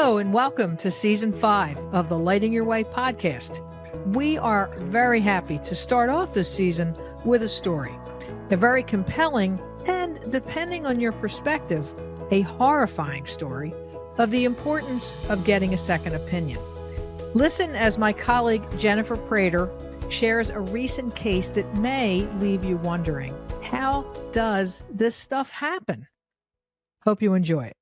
Hello and welcome to Season 5 of the Lighting Your Way podcast. We are very happy to start off this season with a story, a very compelling and, depending on your perspective, a horrifying story of the importance of getting a second opinion. Listen as my colleague Jennifer Prater shares a recent case that may leave you wondering, how does this stuff happen? Hope you enjoy it.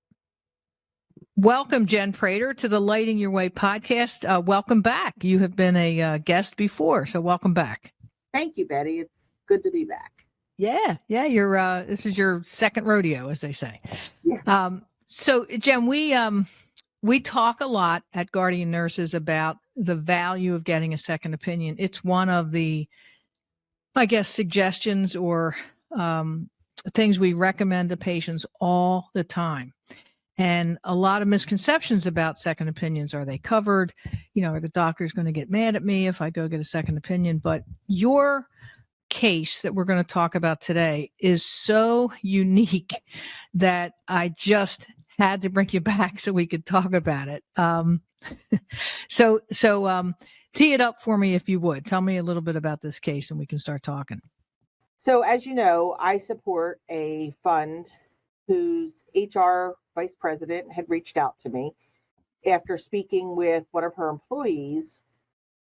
Welcome, Jen Prater, to the Lighting Your Way podcast. Welcome back. You have been a guest before, so welcome back. Thank you, Betty. It's good to be back. Yeah. You're. This is your second rodeo, as they say. Yeah. So, Jen, we talk a lot at Guardian Nurses about the value of getting a second opinion. It's one of the, I guess, suggestions or things we recommend to patients all the time. And a lot of misconceptions about second opinions. Are they covered? Are the doctors going to get mad at me if I go get a second opinion? But your case that we're going to talk about today is so unique that I just had to bring you back so we could talk about it. So tee it up for me if you would. Tell me a little bit about this case and we can start talking. So as you know, I support a fund whose HR vice president had reached out to me after speaking with one of her employees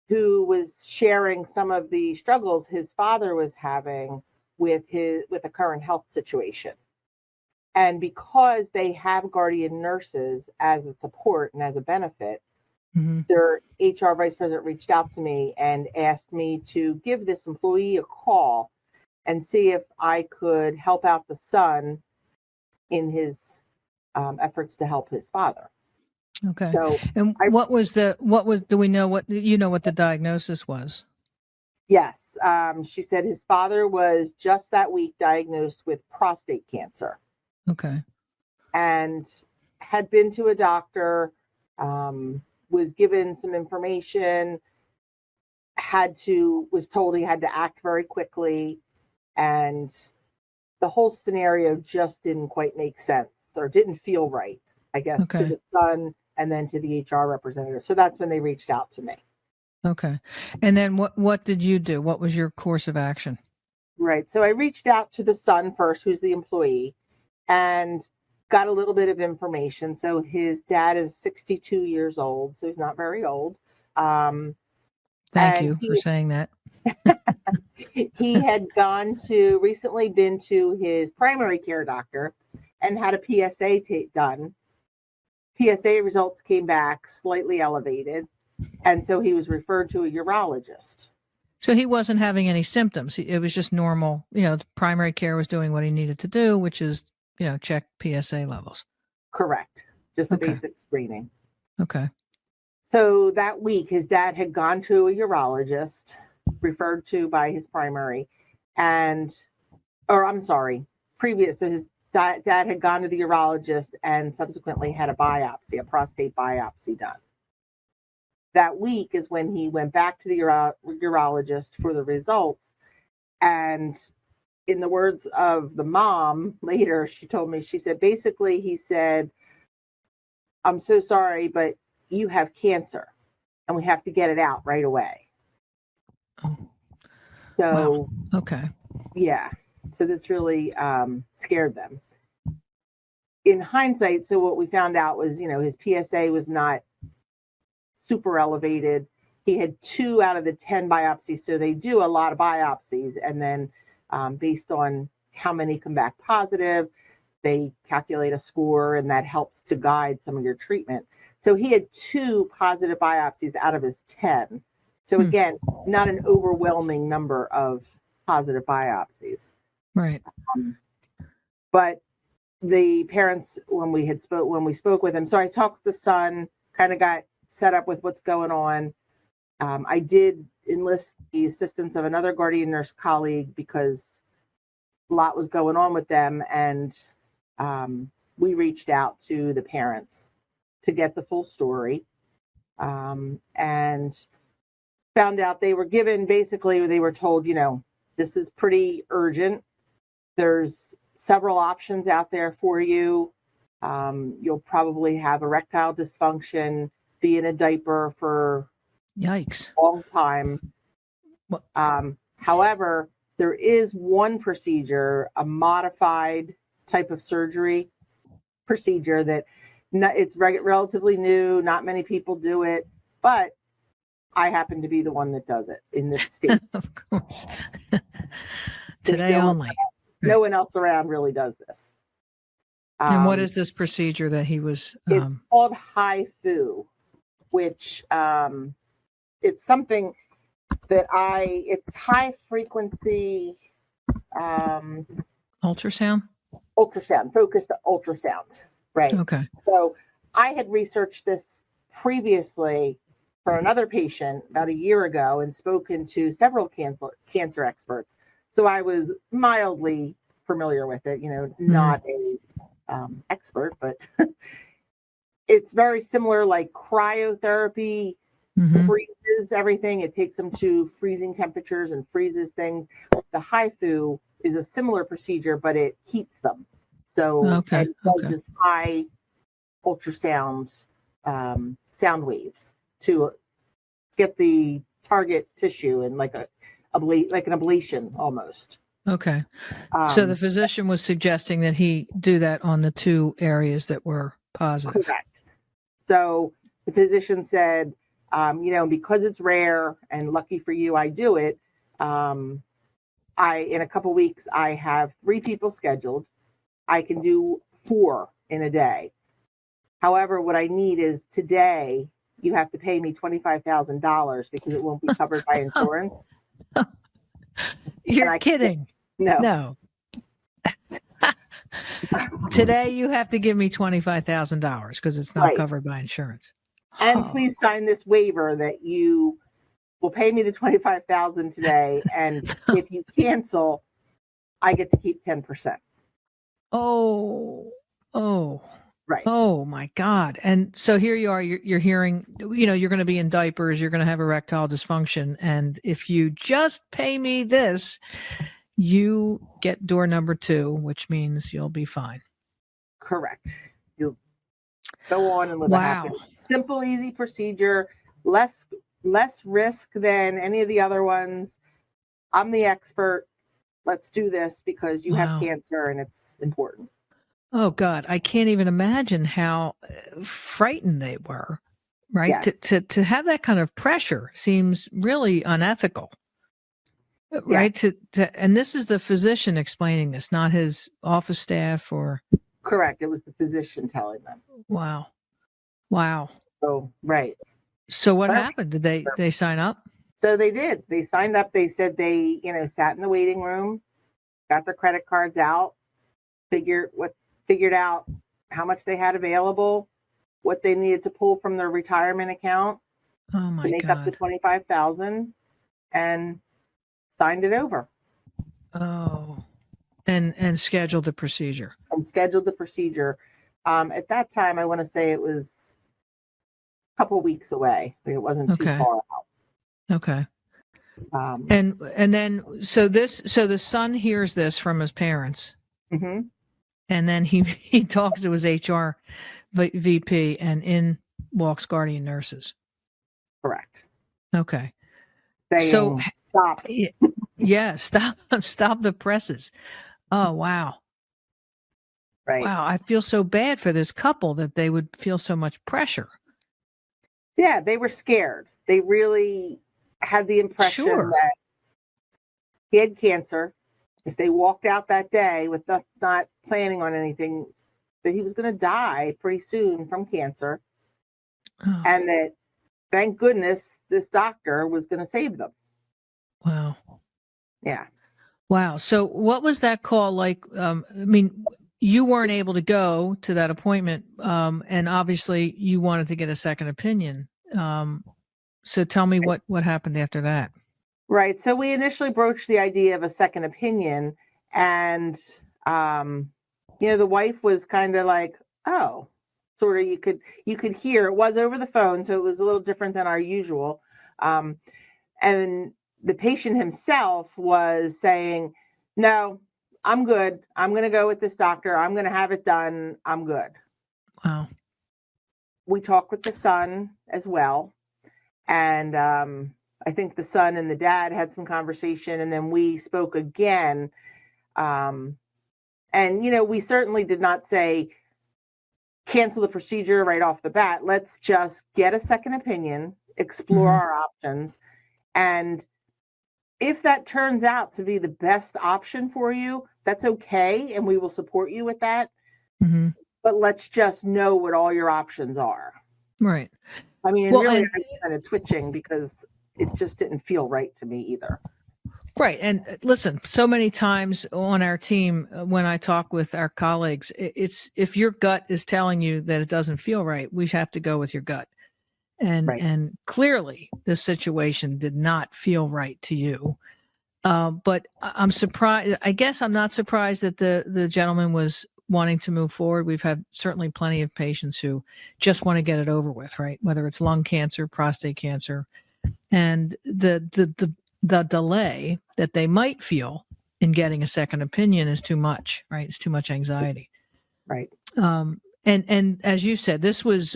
who was sharing some of the struggles his father was having with a current health situation. And because they have guardian nurses as a support and as a benefit, their HR vice president reached out to me and asked me to give this employee a call and see if I could help out the son in his efforts to help his father. Okay. So, and do we know what the diagnosis was? Yes. She said his father was just that week diagnosed with prostate cancer. Okay. And had been to a doctor, was given some information, was told he had to act very quickly. And the whole scenario just didn't quite make sense or didn't feel right, I guess, to the son and then to the HR representative. So that's when they reached out to me. Okay. And then what did you do? What was your course of action? Right. So I reached out to the son first, who's the employee, and got a little bit of information. So his dad is 62 years old, so he's not very old. Thank you for saying that. He had recently been to his primary care doctor and had a PSA done. PSA results came back slightly elevated, and so he was referred to a urologist. So he wasn't having any symptoms. It was just normal. The primary care was doing what he needed to do, which is, check PSA levels. Correct. Just a basic screening. Okay. So that week, his dad had gone to a urologist, referred to by his primary, previous to his dad had gone to the urologist and subsequently had a prostate biopsy done. That week is when he went back to the urologist for the results. And in the words of the mom later, she told me, she said, basically, he said, "I'm so sorry, but you have cancer and we have to get it out right away." Oh. So, wow. Okay. Yeah. So this really scared them. In hindsight, so what we found out was, his PSA was not super elevated. He had 2 out of the 10 biopsies. So they do a lot of biopsies. And then based on how many come back positive, they calculate a score, and that helps to guide some of your treatment. So he had 2 positive biopsies out of his 10. So again, not an overwhelming number of positive biopsies. Right. But the parents, when we spoke with him, so I talked with the son, kind of got set up with what's going on. I did enlist the assistance of another guardian nurse colleague because a lot was going on with them. And we reached out to the parents to get the full story, and found out they were told, this is pretty urgent. There's several options out there for you. You'll probably have erectile dysfunction, be in a diaper for Yikes. a long time. However, there is one procedure, a modified type of surgery procedure that it's relatively new. Not many people do it, but I happen to be the one that does it in this state. Of course. Today only. No one else around really does this. And what is this procedure that he was? It's called HIFU, which it's something that it's high frequency ultrasound, focused ultrasound, right? Okay. So I had researched this previously for another patient about a year ago and spoken to several cancer experts. So I was mildly familiar with it, not a expert, but it's very similar, like cryotherapy freezes everything. It takes them to freezing temperatures and freezes things. The HIFU is a similar procedure, but it heats them. So it does this high ultrasound sound waves to get the target tissue and like an ablation almost. Okay. So the physician was suggesting that he do that on the two areas that were positive. Correct. So the physician said, because it's rare and lucky for you, I do it. In a couple weeks, I have 3 people scheduled. I can do 4 in a day. However, what I need is today, you have to pay me $25,000 because it won't be covered by insurance. You're kidding. No. Today you have to give me $25,000 because it's not covered by insurance. And please sign this waiver that you will pay me the $25,000 today, and if you cancel, I get to keep 10%. Oh, right. Oh my God! And so here you are. You're hearing. You're going to be in diapers. You're going to have erectile dysfunction, and if you just pay me this, you get door number 2, which means you'll be fine. Correct. You'll go on and live a happy, simple, easy procedure. Less risk than any of the other ones. I'm the expert. Let's do this because you have cancer and it's important. Oh God, I can't even imagine how frightened they were. Right? Yes. To have that kind of pressure seems really unethical. Right? Yes. And this is the physician explaining this, not his office staff or. Correct. It was the physician telling them. Wow. So, right. So what happened? Did they sign up? So they did. They signed up. They said they, sat in the waiting room, got their credit cards out, figured out how much they had available, what they needed to pull from their retirement account to make up the $25,000, and signed it over. Oh, and scheduled the procedure. At that time, I want to say it was a couple weeks away. It wasn't too far out. Okay. And then so the son hears this from his parents. Mm-hmm. And then he talks to his HR VP, and in walks guardian nurses. Correct. Okay. Saying, stop. Yeah, stop the presses. Oh, wow. Right. Wow, I feel so bad for this couple that they would feel so much pressure. Yeah, they were scared. They really had the impression that he had cancer. If they walked out that day with not planning on anything, that he was going to die pretty soon from cancer. Oh. And that, thank goodness, this doctor was going to save them. Wow. Yeah. Wow. So what was that call like? You weren't able to go to that appointment, and obviously you wanted to get a second opinion. So tell me what happened after that. Right. So we initially broached the idea of a second opinion, and the wife was kind of like, oh, sort of you could hear it was over the phone, so it was a little different than our usual. And the patient himself was saying, no, I'm good. I'm going to go with this doctor. I'm going to have it done. I'm good. Wow. We talked with the son as well. And I think the son and the dad had some conversation, and then we spoke again. And, we certainly did not say cancel the procedure right off the bat. Let's just get a second opinion, explore our options. And if that turns out to be the best option for you, that's okay. And we will support you with that. Mm-hmm. But let's just know what all your options are. Right. I mean, and Well, really, and- I was kind of twitching because it just didn't feel right to me either. Right. And listen, so many times on our team, when I talk with our colleagues, it's if your gut is telling you that it doesn't feel right, we have to go with your gut. And Right. and clearly, this situation did not feel right to you. But I'm surprised. I guess I'm not surprised that the gentleman was wanting to move forward. We've had certainly plenty of patients who just want to get it over with, right? Whether it's lung cancer, prostate cancer, and the delay that they might feel in getting a second opinion is too much, right? It's too much anxiety. Right. And as you said, this was,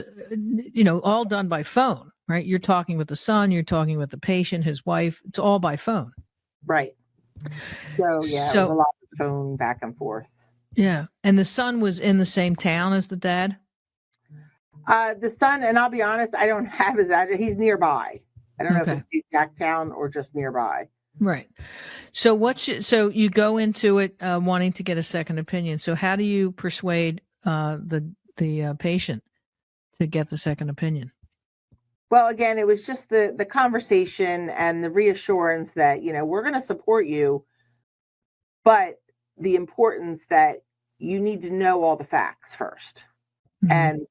all done by phone, right? You're talking with the son, you're talking with the patient, his wife. It's all by phone. Right. So, yeah, it was a lot of phone back and forth. Yeah. And the son was in the same town as the dad? The son, and I'll be honest, I don't have his address. He's nearby. I don't know if it's the exact town or just nearby. Right. So so you go into it wanting to get a second opinion. So how do you persuade the patient to get the second opinion? Well, again, it was just the conversation and the reassurance that, we're going to support you, but the importance that you need to know all the facts first. Mm-hmm. And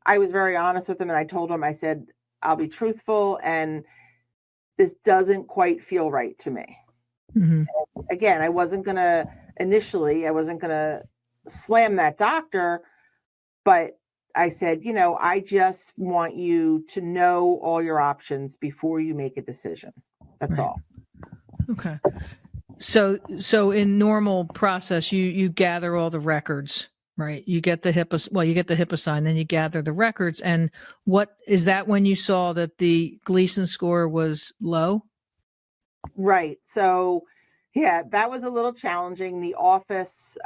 I was very honest with him, and I told him, I said, I'll be truthful, and this doesn't quite feel right to me. Mm-hmm. Again, I wasn't going to slam that doctor, but I said, I just want you to know all your options before you make a decision. That's Right. all. Okay. So in normal process, you gather all the records, right? You get the HIPAA sign, then you gather the records. And what is that when you saw that the Gleason score was low? Right. So, yeah, that was a little challenging. The office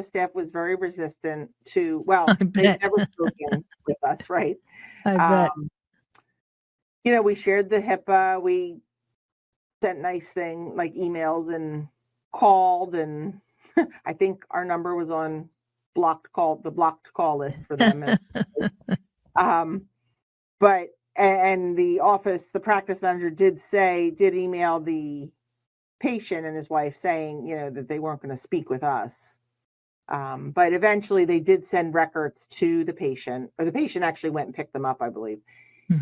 staff was very resistant to. Well, they've never spoken with us, right? I bet. We shared the HIPAA. We sent nice thing like emails and called, and I think our number was on the blocked call list for them. But the practice manager did email the patient and his wife saying, that they weren't going to speak with us. But eventually they did send records to the patient, or the patient actually went and picked them up, I believe,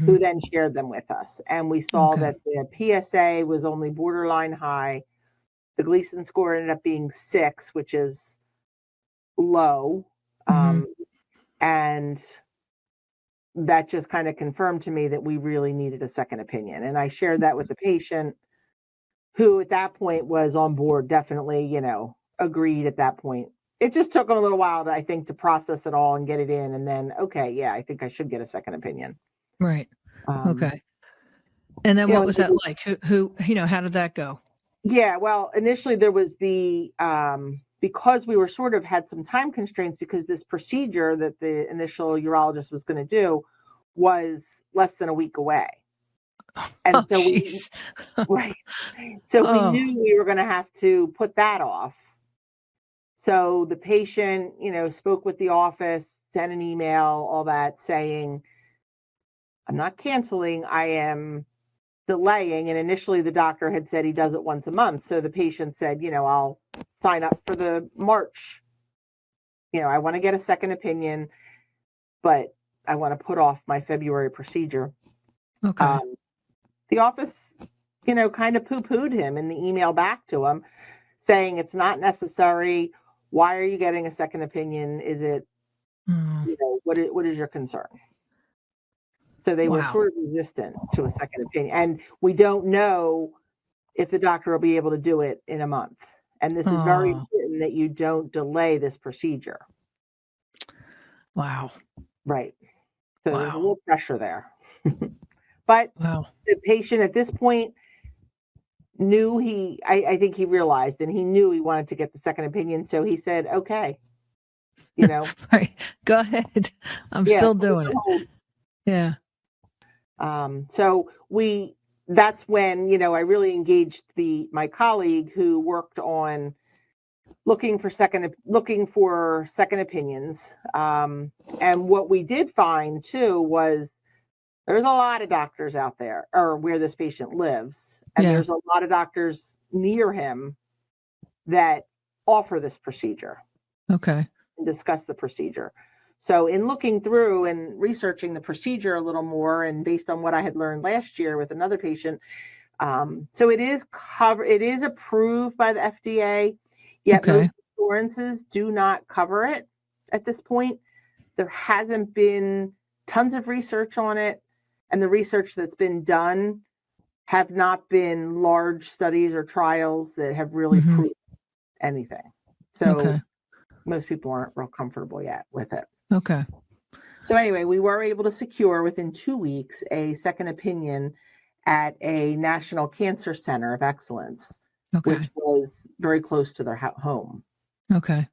who then shared them with us. And we saw that the PSA was only borderline high. The Gleason score ended up being 6, which is low. And that just kind of confirmed to me that we really needed a second opinion. And I shared that with the patient, who at that point was on board, definitely, agreed at that point. It just took them a little while, I think, to process it all and get it in. And then, okay, yeah, I think I should get a second opinion. Right. Okay. And then what was that like? Who, how did that go? Yeah, well, initially there was because we were sort of had some time constraints, because this procedure that the initial urologist was going to do was less than a week away. And right. So we knew we were going to have to put that off. So the patient, spoke with the office, sent an email, all that, saying, I'm not canceling, I am delaying. And initially the doctor had said he does it once a month. So the patient said, I'll sign up for the March. I want to get a second opinion, but I want to put off my February procedure. Okay. The office, kind of poo-pooed him in the email back to him, saying it's not necessary. Why are you getting a second opinion? Is it, what is your concern? So they were sort of resistant to a second opinion. And we don't know if the doctor will be able to do it in a month. And this is very important that you don't delay this procedure. Wow. Right. So there's a Wow. little pressure there. But Wow. the patient at this point knew I think he realized and he knew he wanted to get the second opinion. So he said, okay, you know, Right. Go ahead. I'm yeah, still put it doing on it. hold. Yeah. So that's when, I really engaged my colleague who worked on looking for second opinions. And what we did find too was there's a lot of doctors out there or where this patient lives, and Yeah. there's a lot of doctors near him that offer this procedure Okay. and discuss the procedure. So in looking through and researching the procedure a little more, and based on what I had learned last year with another patient, so it is approved by the FDA, yet Okay. most insurances do not cover it at this point. There hasn't been tons of research on it, and the research that's been done have not been large studies or trials that have really Hmm. proved anything. So Okay. most people aren't real comfortable yet with it. Okay. So anyway, we were able to secure within 2 weeks a second opinion at a National Cancer Center of Excellence, Okay. which was very close to their home. Okay.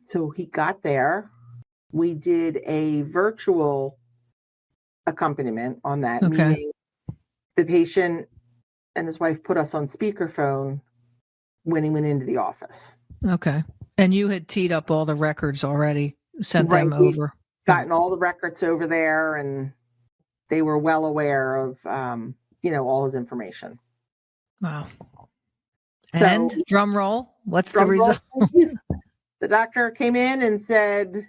So he got there. We did a virtual accompaniment on that, Okay. meaning the patient and his wife put us on speakerphone when he went into the office. Okay. And you had teed up all the records already, sent Right. them We've over. gotten all the records over there, and they were well aware of, all his information. Wow. So, And drum roll, what's the drum roll, result? please. The doctor came in and said,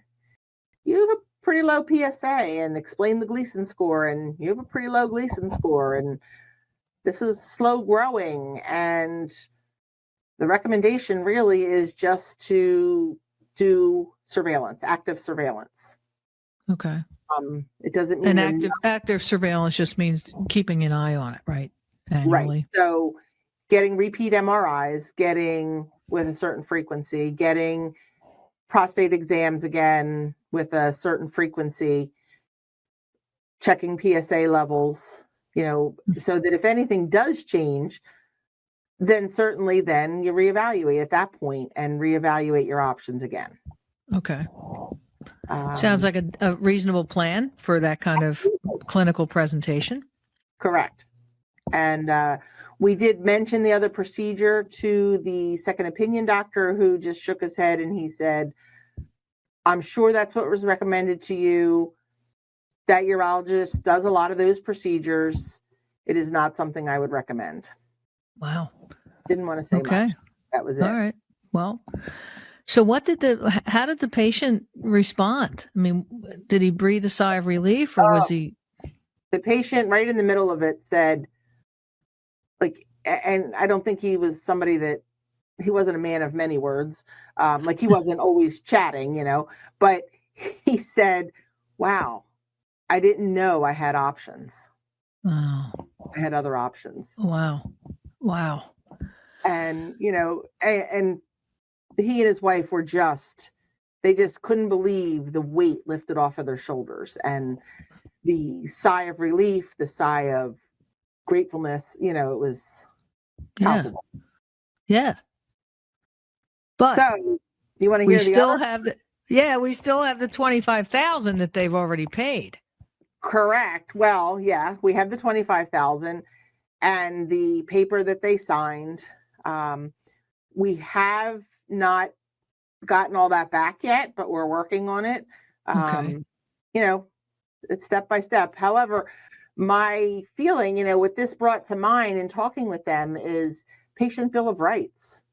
"You have a pretty low PSA," and explained the Gleason score, and you have a pretty low Gleason score, and this is slow growing, and the recommendation really is just to do surveillance, active surveillance. Okay. It doesn't mean And active surveillance just means keeping an eye on it, right? right. Annually. So getting repeat MRIs, getting with a certain frequency, getting prostate exams again with a certain frequency, checking PSA levels, so that if anything does change, then certainly then you reevaluate at that point and reevaluate your options again. Okay. Sounds like a reasonable plan for that kind of clinical presentation. Correct. And we did mention the other procedure to the second opinion doctor, who just shook his head and he said, "I'm sure that's what was recommended to you. That urologist does a lot of those procedures. It is not something I would recommend." Wow. Didn't want to say much. That was it. All right. Well, so how did the patient respond? I mean, did he breathe a sigh of relief, or was he? The patient right in the middle of it said, and I don't think he was somebody that he wasn't a man of many words. He wasn't always chatting, but he said, "Wow, I didn't know I had options. Oh, I had other options." wow. Wow. And, and he and his wife they just couldn't believe the weight lifted off of their shoulders, and the sigh of relief, the sigh of gratefulness, it was palpable. Yeah. But So you want to hear we the still other? have we still have the 25,000 that they've already paid. Correct. Well, yeah, we have the 25,000 and the paper that they signed. We have not gotten all that back yet, but we're working on it. Okay. It's step by step. However, my feeling, what this brought to mind in talking with them is patient bill of rights.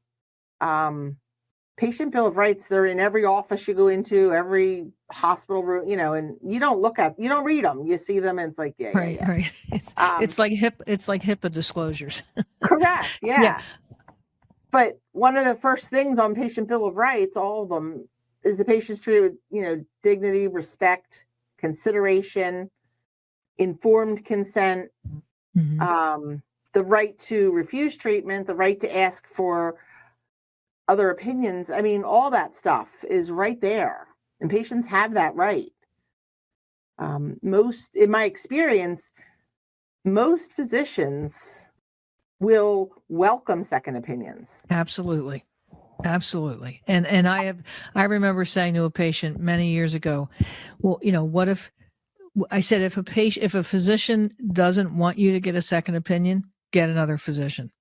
Patient bill of rights, they're in every office you go into, every hospital room, and you don't read them. You see them and it's like, yeah. Right. It's like HIPAA disclosures. Correct. Yeah. Yeah. But one of the first things on patient bill of rights, all of them, is the patient's treated with, dignity, respect, consideration, informed consent, Mm-hmm. The right to refuse treatment, the right to ask for other opinions. I mean, all that stuff is right there and patients have that right. In my experience, most physicians will welcome second opinions. Absolutely. Absolutely. And I remember saying to a patient many years ago, well, what if I said, if a physician doesn't want you to get a second opinion, get another physician.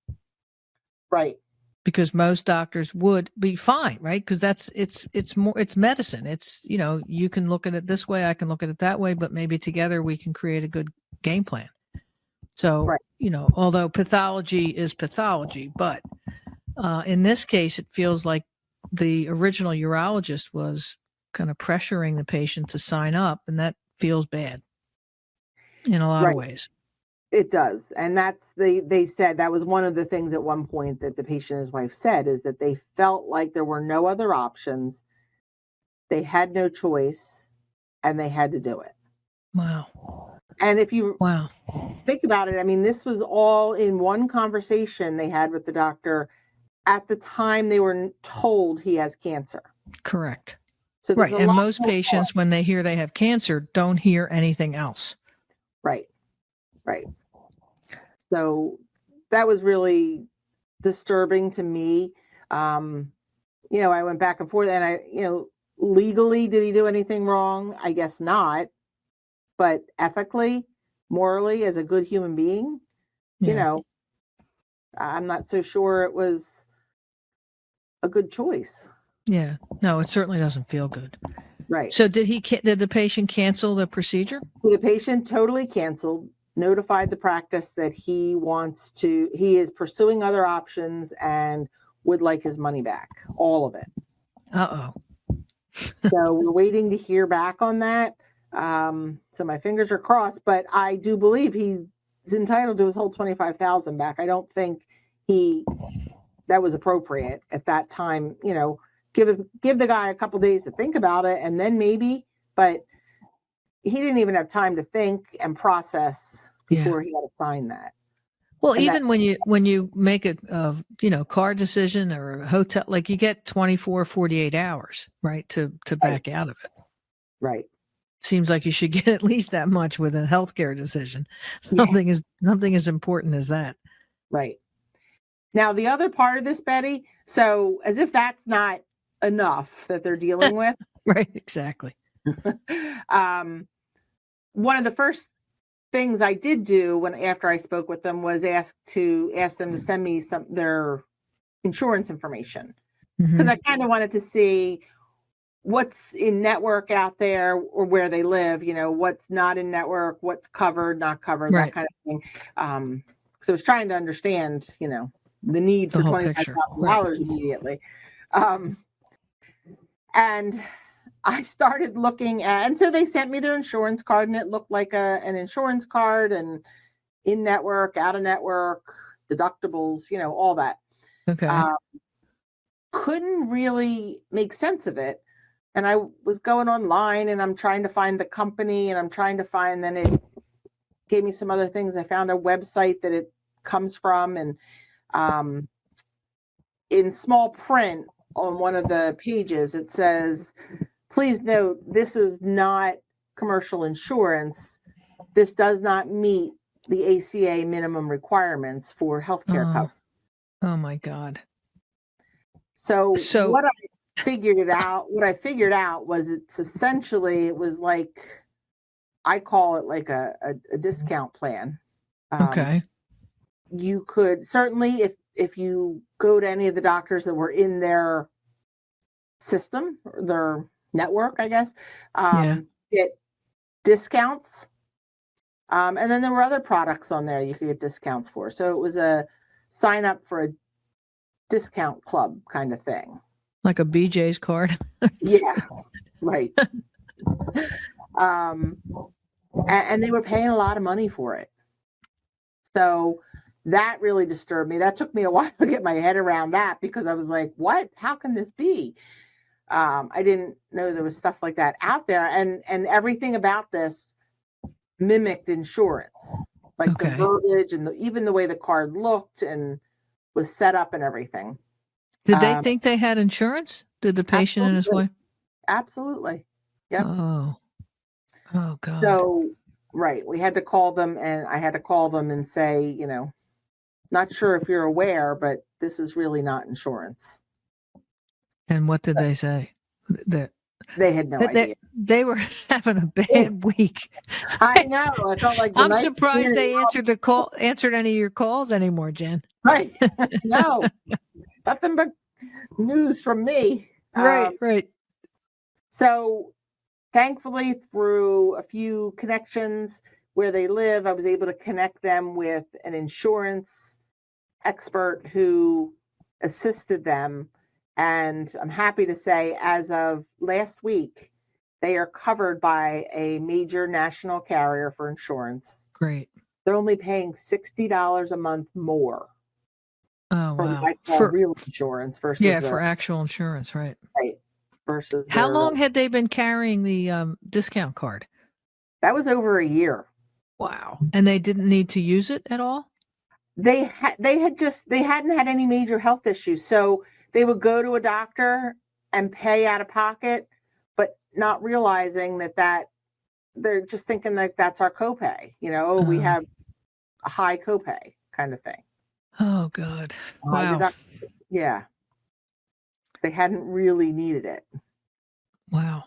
Right. Because most doctors would be fine, right? Because it's medicine. It's, you can look at it this way, I can look at it that way, but maybe together we can create a good game plan. So, right. Although pathology is pathology, but in this case, it feels like the original urologist was kind of pressuring the patient to sign up, and that feels bad in a lot of ways. It does. And they said that was one of the things at one point that the patient and his wife said, is that they felt like there were no other options. They had no choice and they had to do it. Wow. And if you think about it, I mean, this was all in one conversation they had with the doctor at the time they were told he has cancer. Correct. So right. And most patients, when they hear they have cancer, don't hear anything else. Right. Right. So that was really disturbing to me. I went back and forth, and legally, did he do anything wrong? I guess not. But ethically, morally, as a good human being, I'm not so sure it was a good choice. Yeah. No, it certainly doesn't feel good. Right. So did the patient cancel the procedure? The patient totally canceled, notified the practice that he is pursuing other options and would like his money back, all of it. Uh-oh. So we're waiting to hear back on that. So my fingers are crossed, but I do believe he's entitled to his whole $25,000 back. I don't think that was appropriate at that time. Give the guy a couple days to think about it, and then maybe, but he didn't even have time to think and process before he had to sign that. Well, and even when you make a car decision or a hotel, like you get 24, 48 hours, right, to back out of it. Right. Seems like you should get at least that much with a healthcare decision. Something as important as that. Right. Now, the other part of this, Betty, so as if that's not enough that they're dealing with. Right, exactly. One of the first things I did do after I spoke with them was ask them to send me their insurance information, because I kind of wanted to see what's in network out there or where they live, what's not in network, what's covered, not covered, that kind of thing. So I was trying to understand, the need for $25,000 immediately. And I started looking and so they sent me their insurance card, and it looked like an insurance card, and in network, out of network, deductibles, all that. Okay. Couldn't really make sense of it. And I was going online and I'm trying to find the company, and I'm trying to find, then it gave me some other things. I found a website that it comes from, and in small print on one of the pages, it says, please note, this is not commercial insurance. This does not meet the ACA minimum requirements for healthcare coverage. Oh my God. So what I figured out was it was like, I call it like a discount plan. Okay. You could certainly, if you go to any of the doctors that were in their system, their network, I guess, get discounts. And then there were other products on there you could get discounts for. So it was a sign up for a discount club kind of thing. Like a BJ's card? Yeah, right. And they were paying a lot of money for it. So that really disturbed me. That took me a while to get my head around that, because I was like, what? How can this be? I didn't know there was stuff like that out there. And everything about this mimicked insurance, like the verbiage and even the way the card looked and was set up and everything. Did they think they had insurance? Did the patient and his wife? Absolutely. Yep. Oh God. So, right, we had to call them, and I had to call them and say, not sure if you're aware, but this is really not insurance. And what did they say? That They had no idea. they were having a bad week. I know. I felt like I'm surprised they answered any of your calls anymore, Jen. Right. No, nothing but news from me. Right. So thankfully, through a few connections where they live, I was able to connect them with an insurance expert who assisted them. And I'm happy to say, as of last week, they are covered by a major national carrier for insurance. Great. They're only paying $60 a month more. Oh, for wow. what I call real insurance versus for actual insurance, right? Right. Versus how long had they been carrying the discount card? That was over a year. Wow. And they didn't need to use it at all? They hadn't had any major health issues. So they would go to a doctor and pay out of pocket, but not realizing that they're just thinking that that's our copay. We have a high copay kind of thing. Oh God. Wow. Yeah. They hadn't really needed it. Wow.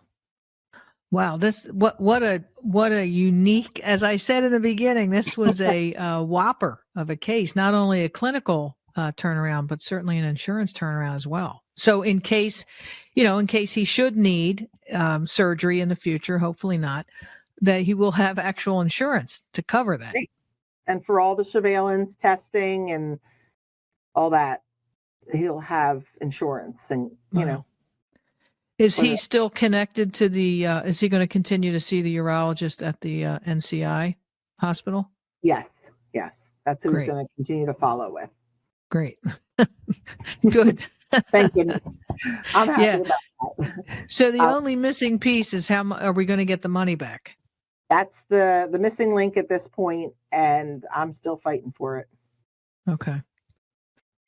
This what a unique, as I said in the beginning, this was a whopper of a case, not only a clinical turnaround, but certainly an insurance turnaround as well. So in case he should need surgery in the future, hopefully not, that he will have actual insurance to cover that. And for all the surveillance testing and all that, he'll have insurance. And, Is he still connected to the, is he going to continue to see the urologist at the NCI hospital? Yes. That's who he's going to continue to follow with. Great. Good. Thank goodness. I'm happy about that. So the only missing piece is how are we going to get the money back? That's the missing link at this point, and I'm still fighting for it. Okay.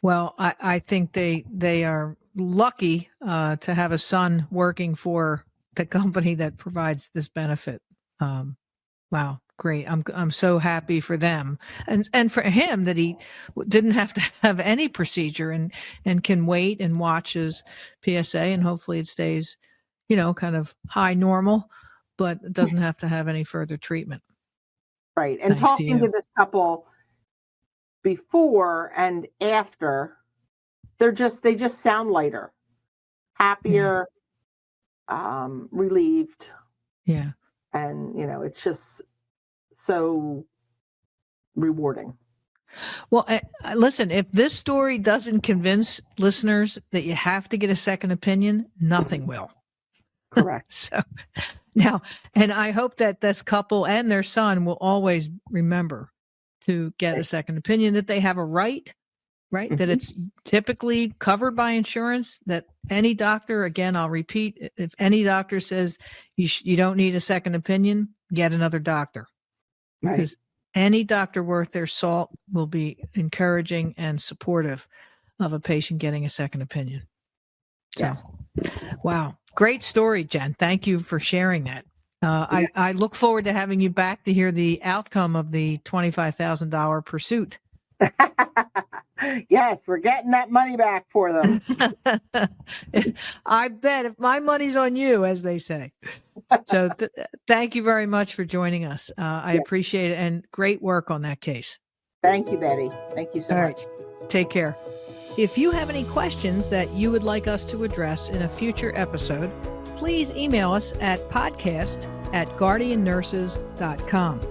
Well, I think they are lucky to have a son working for the company that provides this benefit. Wow, great! I'm so happy for them and for him that he didn't have to have any procedure and can wait and watch his PSA, and hopefully it stays, kind of high normal, but it doesn't have to have any further treatment. Right. And talking to this couple before and after, they just sound lighter, happier, relieved. Yeah. And, it's just so rewarding. Well, listen, if this story doesn't convince listeners that you have to get a second opinion, nothing will. Correct. So now, and I hope that this couple and their son will always remember to get a second opinion, that they have a right, mm-hmm. that it's typically covered by insurance, that any doctor, again, I'll repeat, if any doctor says you don't need a second opinion, get another doctor. Right. Because any doctor worth their salt will be encouraging and supportive of a patient getting a second opinion. So, yes. Wow. Great story, Jen. Thank you for sharing that. Yes. I look forward to having you back to hear the outcome of the $25,000 pursuit. Yes, we're getting that money back for them. I bet, if my money's on you, as they say. So thank you very much for joining us. I appreciate it, and great work on that case. Thank you, Betty. Thank you so much. Right. Take care. If you have any questions that you would like us to address in a future episode, please email us at podcast@guardiannurses.com.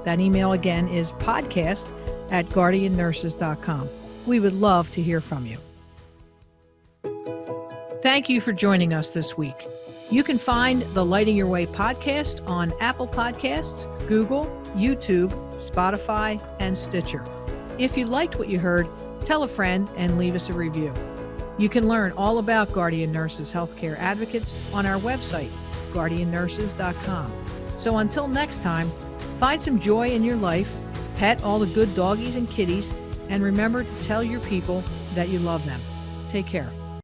That email again is podcast@guardiannurses.com. We would love to hear from you. Thank you for joining us this week. You can find the Lighting Your Way podcast on Apple Podcasts, Google, YouTube, Spotify, and Stitcher. If you liked what you heard, tell a friend and leave us a review. You can learn all about Guardian Nurses Healthcare Advocates on our website, guardiannurses.com. So until next time, find some joy in your life, pet all the good doggies and kitties, and remember to tell your people that you love them. Take care.